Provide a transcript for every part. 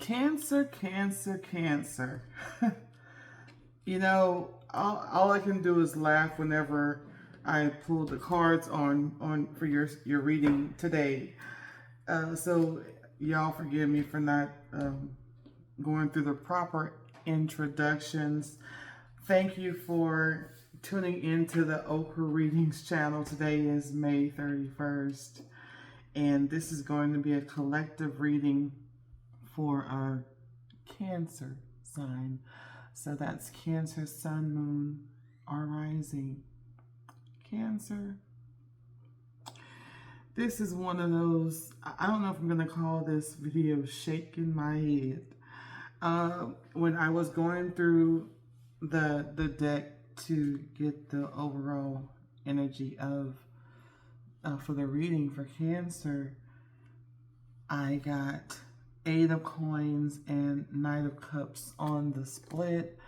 Cancer, cancer, cancer. You know, all I can do is laugh whenever I pull the cards on for your reading today. So y'all forgive me for not going through the proper introductions. Thank you for tuning into the OKRA Readings channel. Today is May 31st, and this is going to be a collective reading for our Cancer sign. So that's Cancer, Sun, Moon, or Rising. Cancer. This is one of those, I don't know if I'm going to call this video shaking my head. When I was going through the deck to get the overall energy of for the reading for Cancer, I got 8 of Coins and Knight of Cups on the split,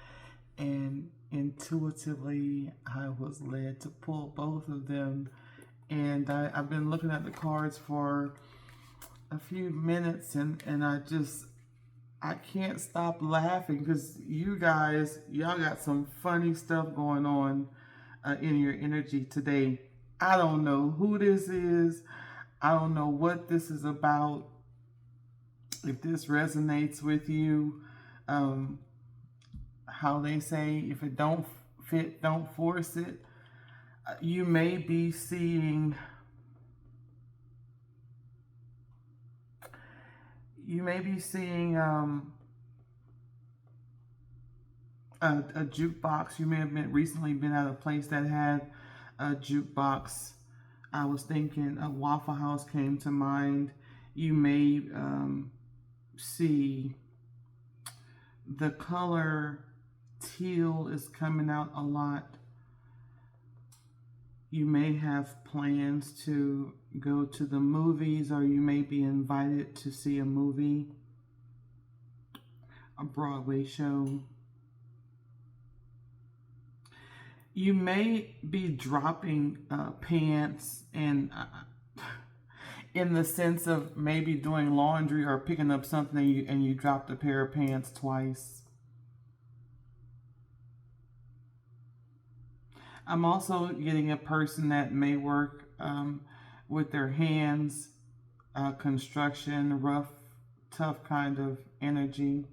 and intuitively I was led to pull both of them. And I've been looking at the cards for a few minutes, and I can't stop laughing because y'all got some funny stuff going on in your energy today. I don't know who this is. I don't know what this is about. If this resonates with you, how they say, if it don't fit, don't force it. You may be seeing a jukebox. You may have recently been at a place that had a jukebox. I was thinking a Waffle House came to mind. You may see the color teal is coming out a lot. You may have plans to go to the movies, or you may be invited to see a movie, a Broadway show. You may be dropping pants, and in the sense of maybe doing laundry or picking up something and you dropped a pair of pants twice. I'm also getting a person that may work with their hands, construction, rough, tough kind of energy.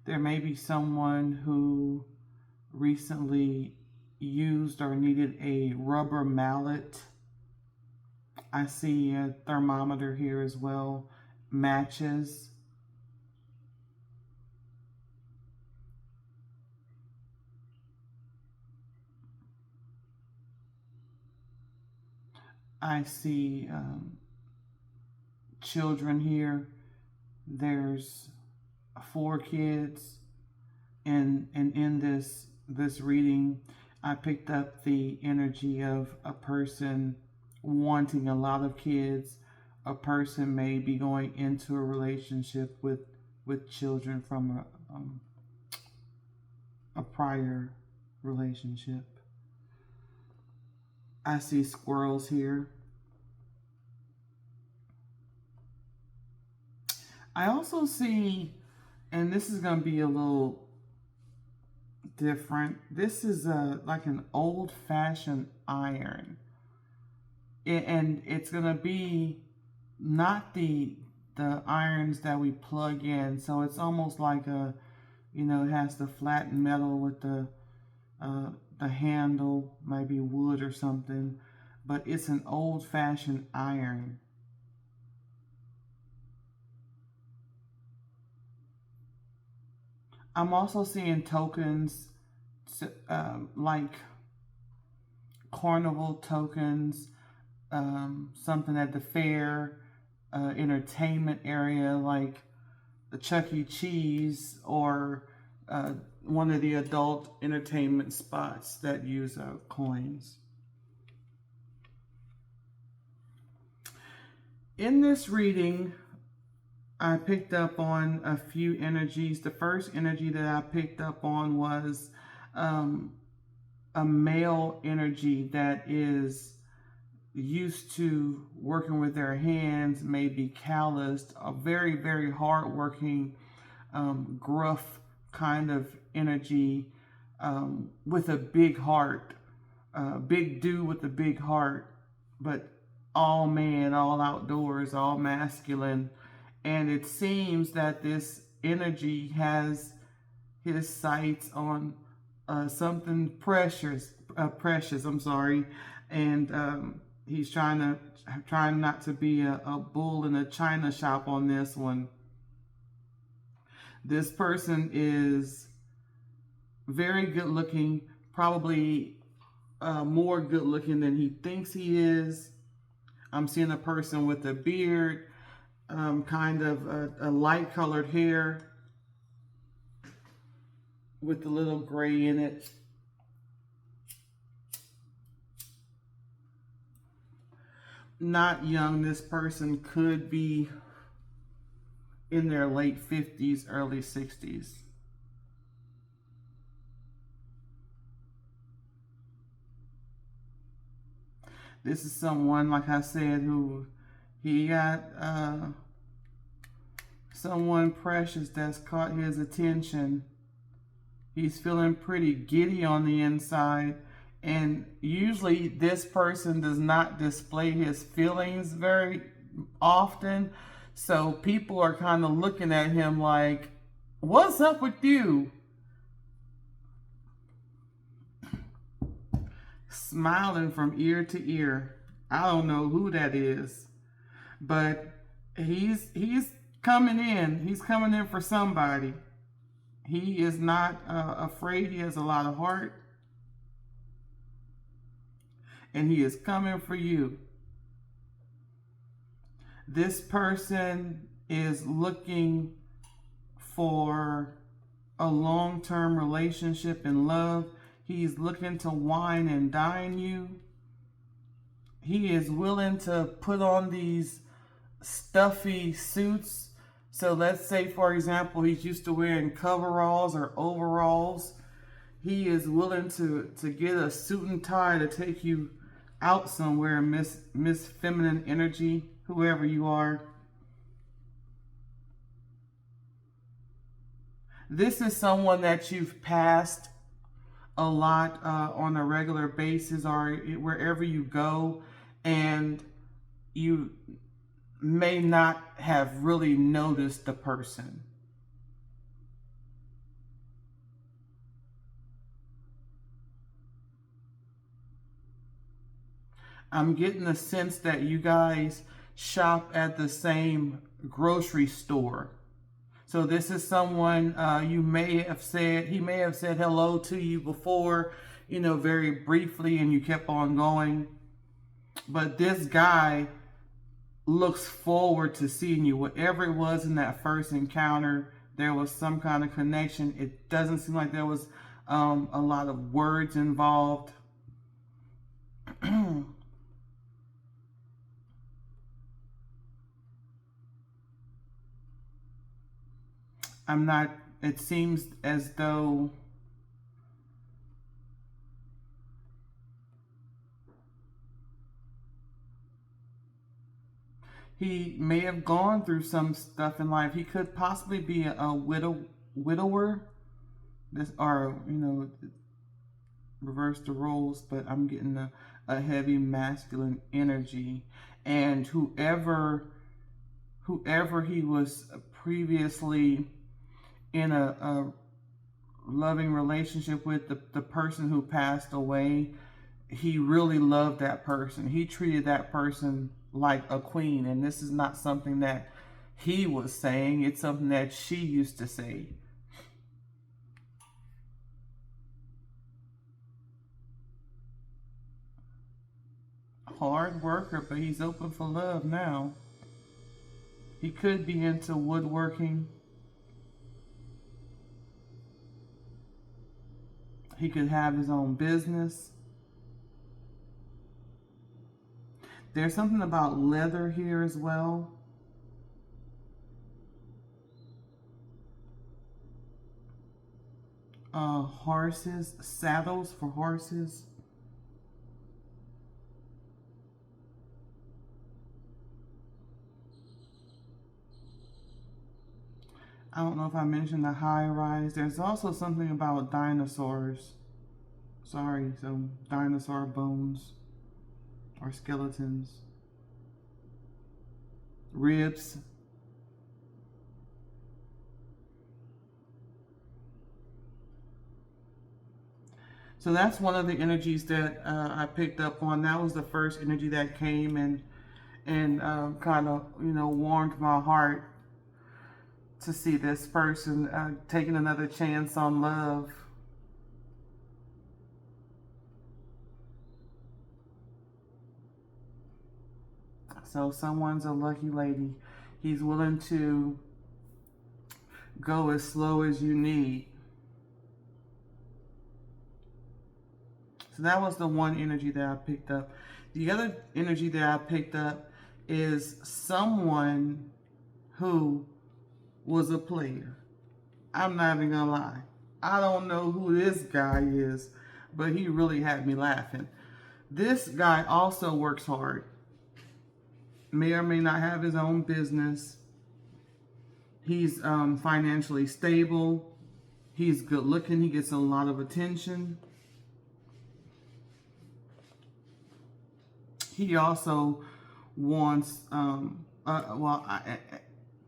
There may be someone who recently used or needed a rubber mallet. I see a thermometer here as well, matches. I see children here. There's 4 kids, and in this reading, I picked up the energy of a person wanting a lot of kids. A person may be going into a relationship with children from a prior relationship. I see squirrels here. I also see, and this is going to be a little different. This is like an old-fashioned iron. And it's going to be not the irons that we plug in. So it's almost like it has the flat metal with the handle, maybe wood or something, but it's an old-fashioned iron. I'm also seeing tokens, like carnival tokens, something at the fair, entertainment area like the Chuck E. Cheese, or one of the adult entertainment spots that use coins. In this reading, I picked up on a few energies. The first energy that I picked up on was a male energy that is used to working with their hands, may be calloused, a very, very hardworking, gruff kind of energy, with a big heart, big dude with a big heart, but all man, all outdoors, all masculine. And it seems that this energy has his sights on something precious. I'm sorry, and he's trying not to be a bull in a china shop on this one. This person is very good looking, probably more good looking than he thinks he is. I'm seeing a person with a beard, kind of a light colored hair with a little gray in it. Not young. This person could be in their late 50s, early 60s. This is someone, like I said, who he got someone precious that's caught his attention. He's feeling pretty giddy on the inside. And usually this person does not display his feelings very often. So people are kind of looking at him like, what's up with you? Smiling from ear to ear. I don't know who that is, but he's coming in. He's coming in for somebody. He is not afraid. He has a lot of heart. And he is coming for you. This person is looking for a long-term relationship and love. He's looking to wine and dine you. He is willing to put on these stuffy suits. So let's say, for example, he's used to wearing coveralls or overalls. He is willing to get a suit and tie to take you out somewhere, Miss Feminine Energy, whoever you are. This is someone that you've passed a lot on a regular basis, or wherever you go, and you may not have really noticed the person. I'm getting the sense that you guys shop at the same grocery store. So this is someone he may have said hello to you before, very briefly, and you kept on going. But this guy looks forward to seeing you. Whatever it was in that first encounter, there was some kind of connection. It doesn't seem like there was a lot of words involved. It seems as though he may have gone through some stuff in life. He could possibly be a widower. Reverse the roles, but I'm getting a heavy masculine energy. And whoever he was previously in a loving relationship with, the person who passed away, he really loved that person. He treated that person like a queen. And this is not something that he was saying. It's something that she used to say. Hard worker, but he's open for love now. He could be into woodworking. He could have his own business. There's something about leather here as well. Horses, saddles for horses. I don't know if I mentioned the high rise. There's also something about dinosaurs. Sorry, some dinosaur bones or skeletons, ribs. So that's one of the energies that I picked up on. That was the first energy that came and kind of, warmed my heart to see this person taking another chance on love. So someone's a lucky lady. He's willing to go as slow as you need. So that was the one energy that I picked up. The other energy that I picked up is someone who was a player. I'm not even gonna lie. I don't know who this guy is, but he really had me laughing. This guy also works hard. May or may not have his own business. He's financially stable. He's good looking. He gets a lot of attention. He also wants,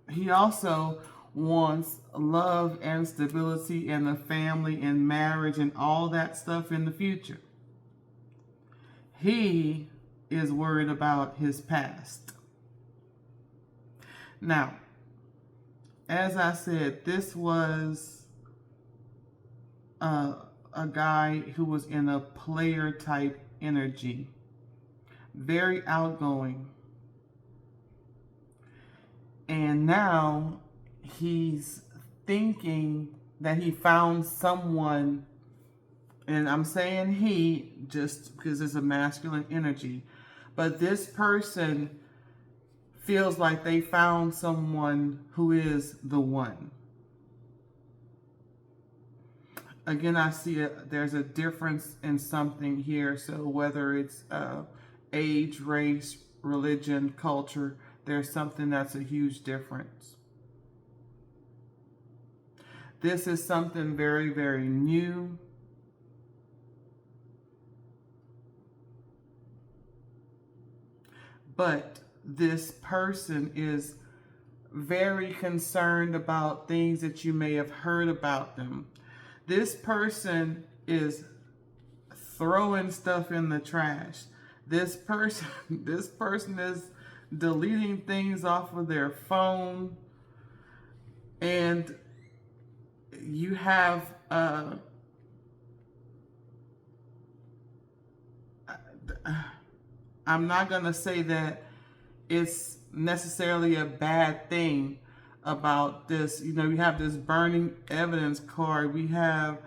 he also wants love and stability and a family and marriage and all that stuff in the future. He is worried about his past. Now, as I said, this was a guy who was in a player type energy. Very outgoing. And now he's thinking that he found someone, and I'm saying he just because it's a masculine energy, but this person feels like they found someone who is the one. Again, I see there's a difference in something here. So whether it's age, race, religion, culture, there's something that's a huge difference. This is something very, very new. But this person is very concerned about things that you may have heard about them. This person is throwing stuff in the trash. This person is deleting things off of their phone, and you have I'm not gonna say that it's necessarily a bad thing about this. You have this burning evidence card. We have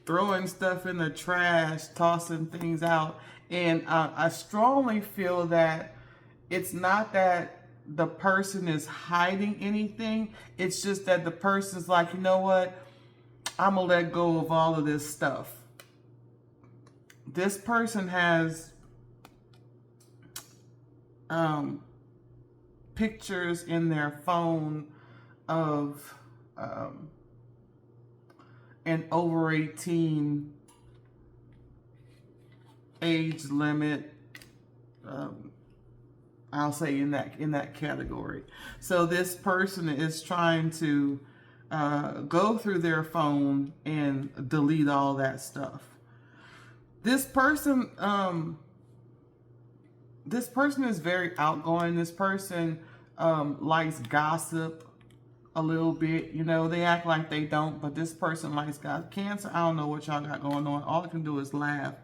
throwing stuff in the trash, tossing things out. And I strongly feel that it's not that the person is hiding anything. It's just that the person's like, you know what? I'm going to let go of all of this stuff. This person has pictures in their phone of an over 18 age limit. I'll say in that category. So this person is trying to go through their phone and delete all that stuff. This person is very outgoing. This person likes gossip a little bit. They act like they don't, but this person likes gossip. Cancer, I don't know what y'all got going on. All I can do is laugh.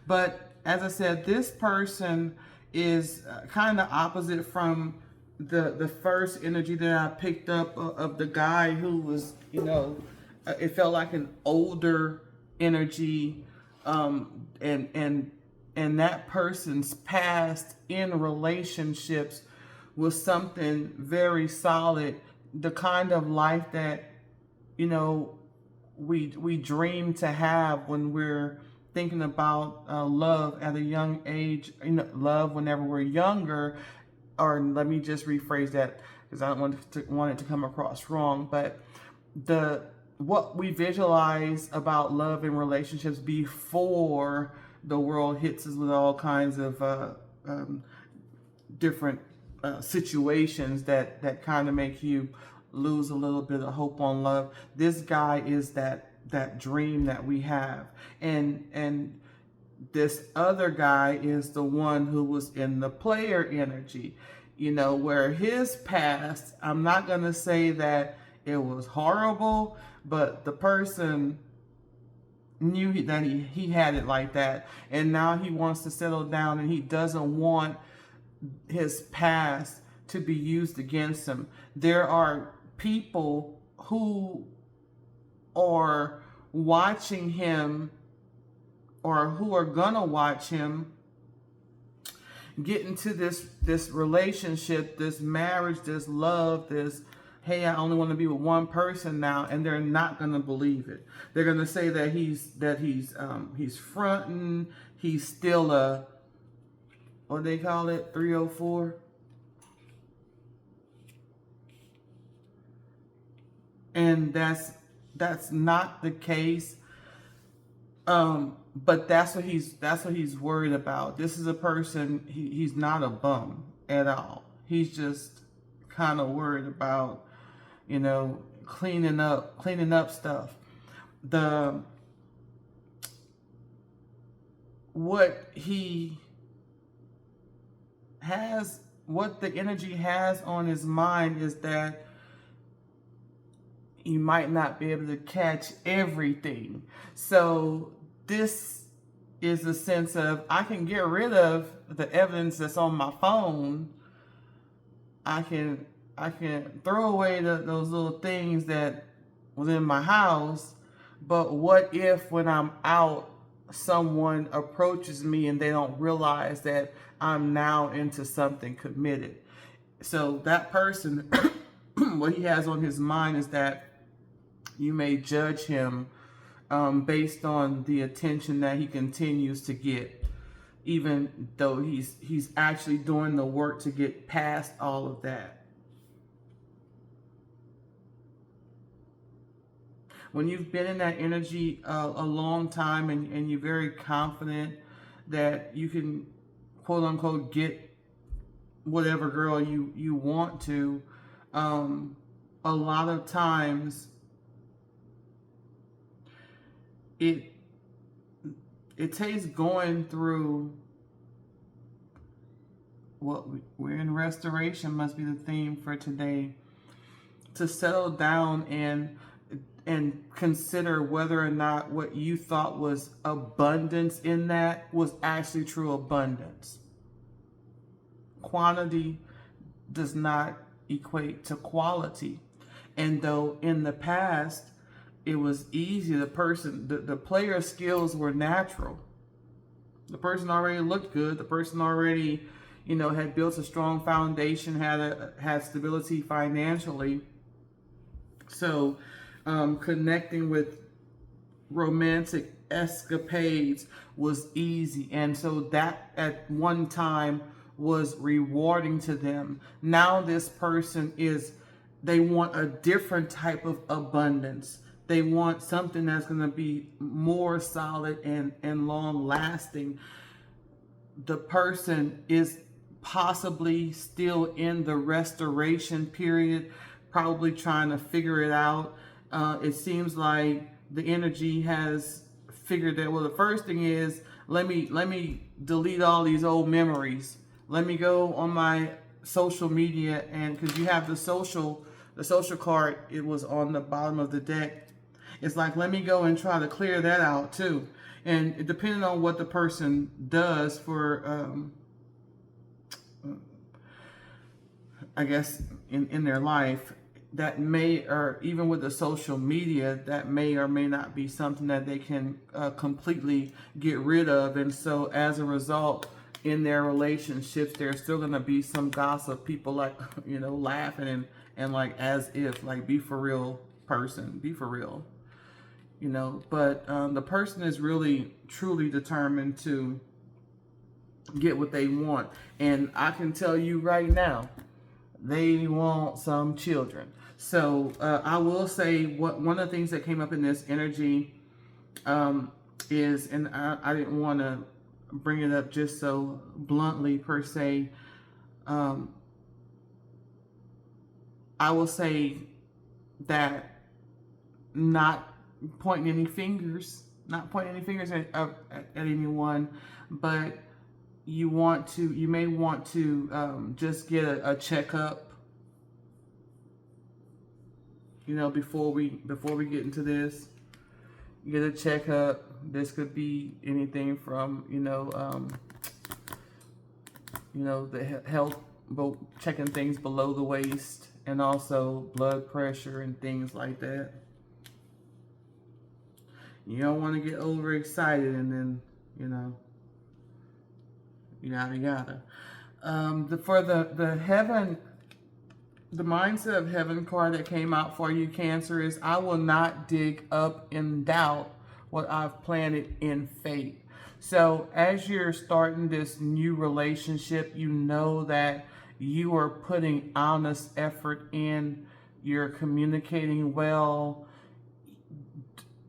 But as I said, this person is kind of opposite from the first energy that I picked up of the guy who was, it felt like an older energy, and that person's past in relationships was something very solid, the kind of life that we dream to have when we're thinking about love at a young age. Love whenever we're younger, or let me just rephrase that. because I don't want it to come across wrong. But what we visualize about love and relationships before the world hits us with all kinds of different situations that kind of make you lose a little bit of hope on love. This guy is that dream that we have, and this other guy is the one who was in the player energy, where his past, I'm not going to say that it was horrible, but the person knew that he had it like that, and now he wants to settle down, and he doesn't want his past to be used against him. There are people who are watching him, or who are gonna watch him get into this relationship, this marriage, this love, this, hey, I only want to be with one person now, and they're not gonna believe it. They're gonna say that he's fronting, he's still a, what they call it, 304. And that's not the case. But that's what he's worried about. This is a person, he's not a bum at all. He's just kind of worried about, cleaning up stuff. What the energy has on his mind is that he might not be able to catch everything. So this is a sense of, I can get rid of the evidence that's on my phone. I can throw away those little things that was in my house. But what if when I'm out, someone approaches me and they don't realize that I'm now into something committed? So that person, what he has on his mind is that you may judge him based on the attention that he continues to get, even though he's actually doing the work to get past all of that. When you've been in that energy a long time, and you're very confident that you can, quote unquote, get whatever girl you want to, a lot of times it takes going through what we're in restoration, must be the theme for today, to settle down and consider whether or not what you thought was abundance in that was actually true abundance. Quantity does not equate to quality. And though in the past it was easy, the player skills were natural. The person already looked good. The person already, had built a strong foundation, had stability financially. So connecting with romantic escapades was easy. And so that at one time was rewarding to them. Now this person they want a different type of abundance. They want something that's going to be more solid and long lasting. The person is possibly still in the restoration period, probably trying to figure it out. It seems like the energy has figured that, well, the first thing is, let me delete all these old memories. Let me go on my social media, and because you have the social card, it was on the bottom of the deck. It's like, let me go and try to clear that out too. And depending on what the person does for, I guess, in their life, that may, or even with the social media, that may or may not be something that they can completely get rid of. And so as a result, in their relationships, there's still going to be some gossip, people like, laughing and like, as if, like, be for real, person, be for real. But the person is really, truly determined to get what they want. And I can tell you right now they want some children. So I will say one of the things that came up in this energy is, and I didn't want to bring it up just so bluntly per se. I will say that not pointing any fingers, at anyone, but you may want to just get a checkup, before we get into this. Get a checkup. This could be anything from the health, checking things below the waist, and also blood pressure and things like that. You don't want to get overexcited and then yada yada. For the heaven, the mindset of heaven card that came out for you, Cancer, is I will not dig up in doubt what I've planted in faith. So as you're starting this new relationship, you know that you are putting honest effort in, you're communicating well.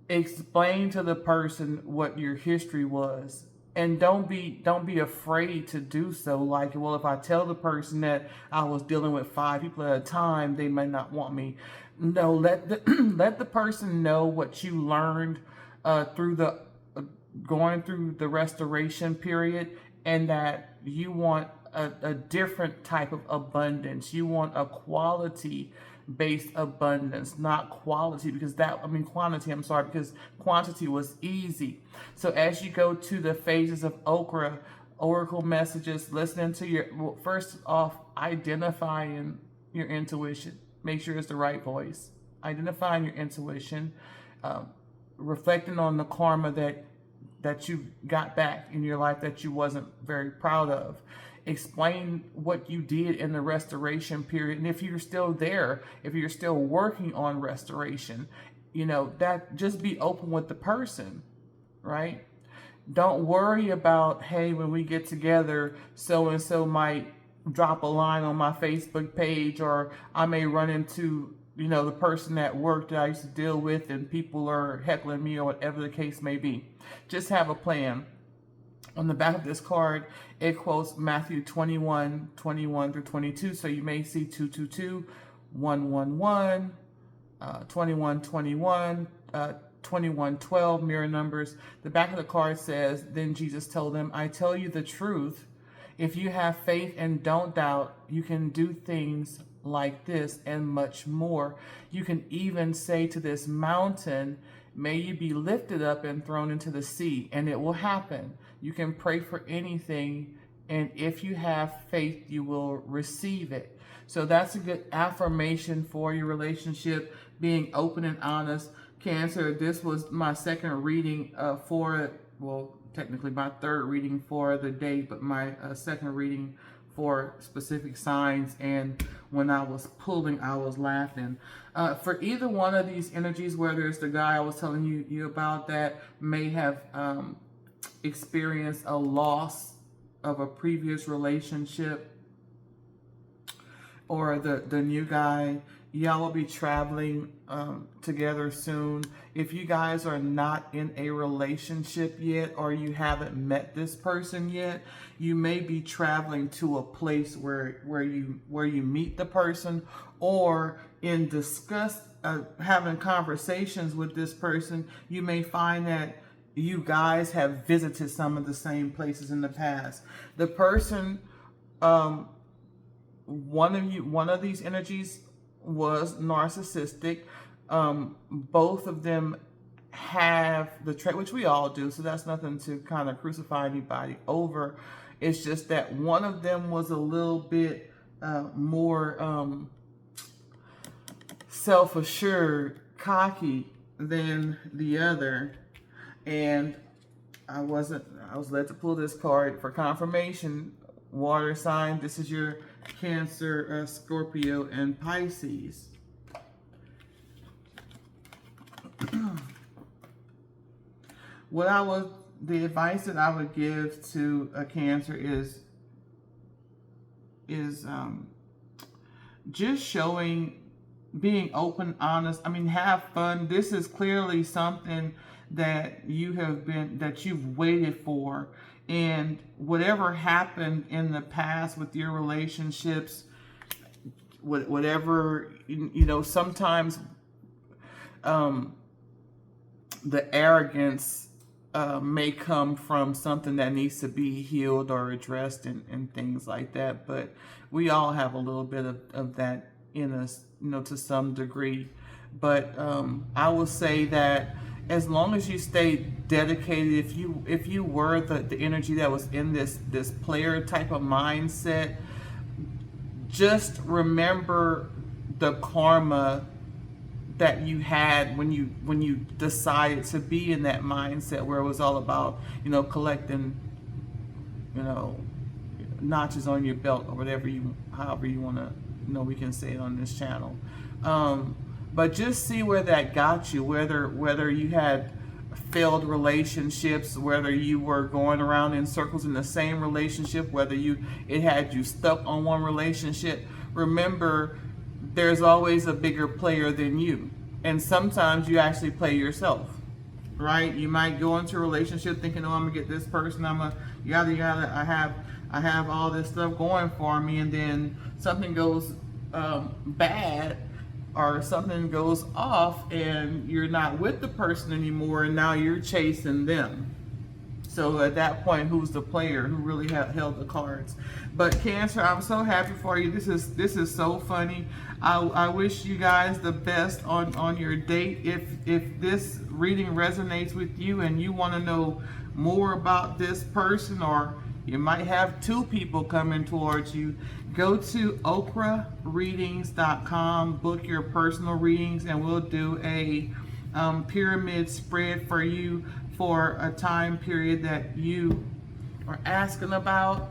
Explain to the person what your history was, and don't be afraid to do so. Like, well, if I tell the person that I was dealing with 5 people at a time, they may not want me. No, let the person know what you learned through the going through the restoration period, and that you want a different type of abundance. You want a quality based abundance, not quality, because quantity, because quantity was easy. So as you go to the phases of OKRA, oracle messages, listening to first off, identifying your intuition. Make sure it's the right voice. Identifying your intuition, reflecting on the karma that you got back in your life that you wasn't very proud of. Explain what you did in the restoration period. And if you're still there, if you're still working on restoration, that just be open with the person, right? Don't worry about, hey, when we get together, so-and-so might drop a line on my Facebook page, or I may run into, the person at work that I used to deal with and people are heckling me, or whatever the case may be. Just have a plan. On the back of this card, it quotes Matthew 21:21 through 22. So you may see 222, 111, 21:21, 21:12, mirror numbers. The back of the card says, then Jesus told them, I tell you the truth. If you have faith and don't doubt, you can do things like this and much more. You can even say to this mountain, may you be lifted up and thrown into the sea, and it will happen. You can pray for anything, and if you have faith, you will receive it. So that's a good affirmation for your relationship, being open and honest. Cancer, this was my second reading technically my third reading for the day, but my second reading for specific signs. And when I was pulling, I was laughing. For either one of these energies, whether it's the guy I was telling you about that may have experienced a loss of a previous relationship, or the new guy, y'all will be traveling together soon. If you guys are not in a relationship yet, or you haven't met this person yet, you may be traveling to a place where you meet the person, or in having conversations with this person, you may find that you guys have visited some of the same places in the past. The person, one of these energies was narcissistic. Both of them have the trait, which we all do, so that's nothing to kind of crucify anybody over. It's just that one of them was a little bit more self-assured, cocky than the other. And I was led to pull this card for confirmation. Water sign, this is your Cancer, Scorpio, and Pisces. The advice that I would give to a Cancer is just showing, being open, honest. I mean, have fun. This is clearly something that you've waited for. And whatever happened in the past with your relationships, whatever, sometimes the arrogance may come from something that needs to be healed or addressed, and things like that. But we all have a little bit of that in us, to some degree. But I will say that as long as you stay dedicated, if you were the energy that was in this player type of mindset, just remember the karma that you had when you decided to be in that mindset where it was all about collecting notches on your belt, or however you want to we can say it on this channel. But just see where that got you, whether you had failed relationships, whether you were going around in circles in the same relationship, whether it had you stuck on one relationship. Remember, there's always a bigger player than you. And sometimes you actually play yourself, right? You might go into a relationship thinking, oh, I'm gonna get this person, I'm a yada yada, I have all this stuff going for me, and then something goes bad, or something goes off, and you're not with the person anymore, and now you're chasing them. So at that point, who's the player? Who really held the cards? But Cancer, I'm so happy for you. This is so funny. I wish you guys the best on your date. If this reading resonates with you and you want to know more about this person, or you might have two people coming towards you, go to OKRAreadings.com, book your personal readings, and we'll do a pyramid spread for you for a time period that you are asking about.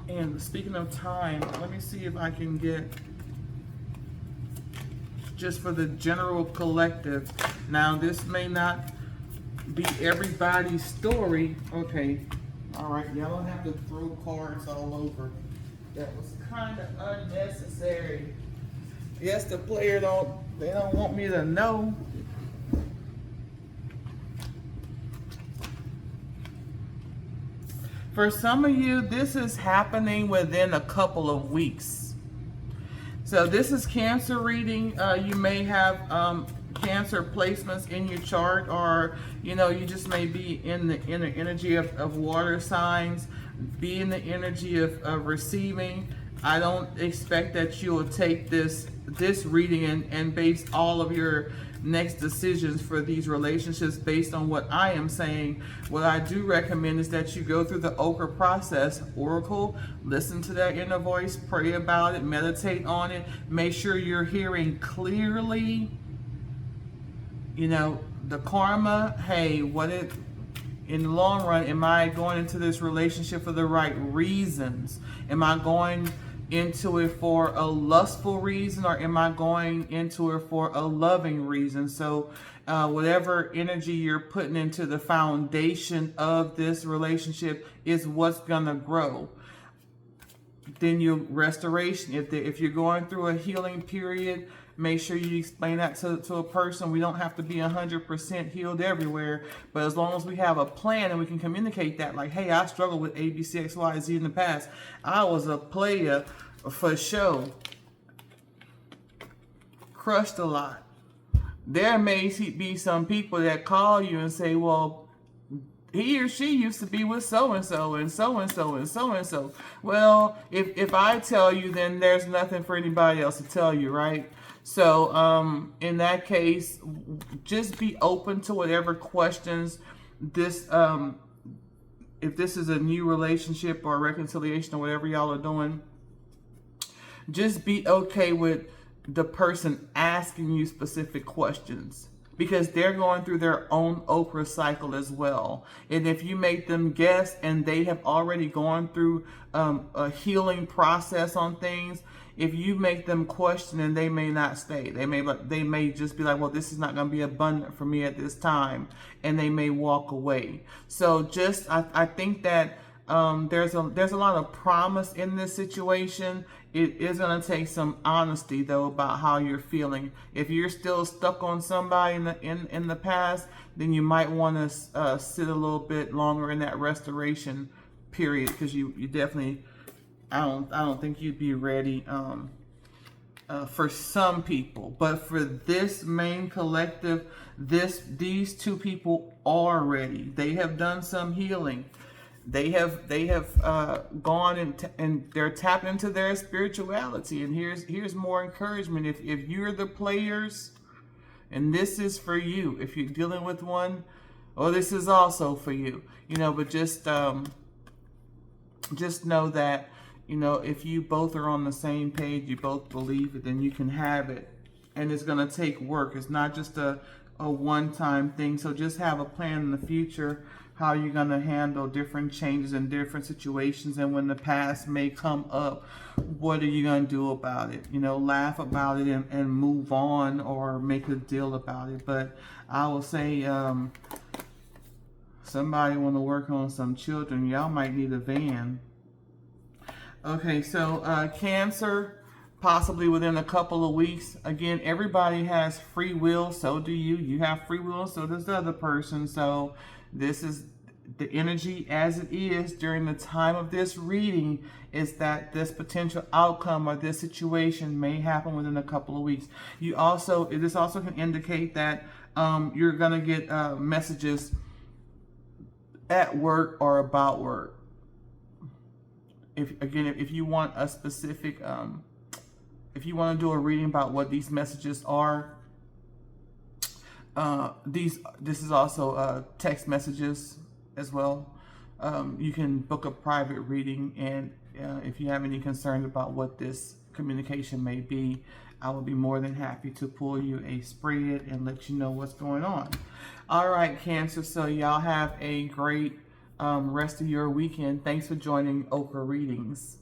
And speaking of time, let me see if I can get just for the general collective. Now, this may not be everybody's story. Okay, all right, y'all don't have to throw cards all over. That was kind of unnecessary. Yes, the player they don't want me to know. For some of you, this is happening within a couple of weeks. So this is Cancer reading. You may have Cancer placements in your chart, or you just may be in the energy of water signs, be in the energy of receiving. I don't expect that you will take this reading and base all of your next decisions for these relationships based on what I am saying. What I do recommend is that you go through the OKRA process, Oracle, listen to that inner voice, pray about it, meditate on it, make sure you're hearing clearly, the karma. Hey, in the long run, am I going into this relationship for the right reasons? Am I going into it for a lustful reason, or am I going into it for a loving reason? So whatever energy you're putting into the foundation of this relationship is what's gonna grow. Then your restoration, if you're going through a healing period, make sure you explain that to a person. We don't have to be 100% healed everywhere, but as long as we have a plan and we can communicate that, like, hey, I struggled with A, B, C, X, Y, Z in the past. I was a player for show. Crushed a lot. There may be some people that call you and say, well, he or she used to be with so-and-so and so-and-so and so-and-so. Well, if I tell you, then there's nothing for anybody else to tell you, right? So in that case, just be open to whatever questions this, if this is a new relationship or reconciliation or whatever y'all are doing, just be okay with the person asking you specific questions, because they're going through their own OKRA cycle as well. And if you make them guess and they have already gone through a healing process on things, if you make them question, and they may not stay, they may just be like, well, this is not going to be abundant for me at this time, and they may walk away. So I think that There's a lot of promise in this situation. It is going to take some honesty though about how you're feeling. If you're still stuck on somebody in the past, then you might want to sit a little bit longer in that restoration period, because you definitely, I don't think you'd be ready for some people, but for this main collective, these two people are ready. They have done some healing. They have gone and they're tapping into their spirituality. And here's more encouragement. If you're the players, and this is for you. If you're dealing with one, oh, this is also for you. But just know that, if you both are on the same page, you both believe it, then you can have it. And it's going to take work. It's not just a one-time thing. So just have a plan in the future, how you're going to handle different changes in different situations. And when the past may come up, what are you going to do about it? Laugh about it and move on, or make a deal about it. But I will say, somebody want to work on some children, y'all might need a van. Okay, so Cancer, possibly within a couple of weeks. Again, everybody has free will, so do you. You have free will, so does the other person. So this is the energy as it is during the time of this reading, is that this potential outcome or this situation may happen within a couple of weeks. This also can indicate that you're going to get messages at work or about work. If you want a specific, if you want to do a reading about what these messages are, this is also text messages as well. You can book a private reading, and if you have any concerns about what this communication may be, I will be more than happy to pull you a spread and let you know what's going on. All right, Cancer, so y'all have a great rest of your weekend. Thanks for joining OKRA Readings.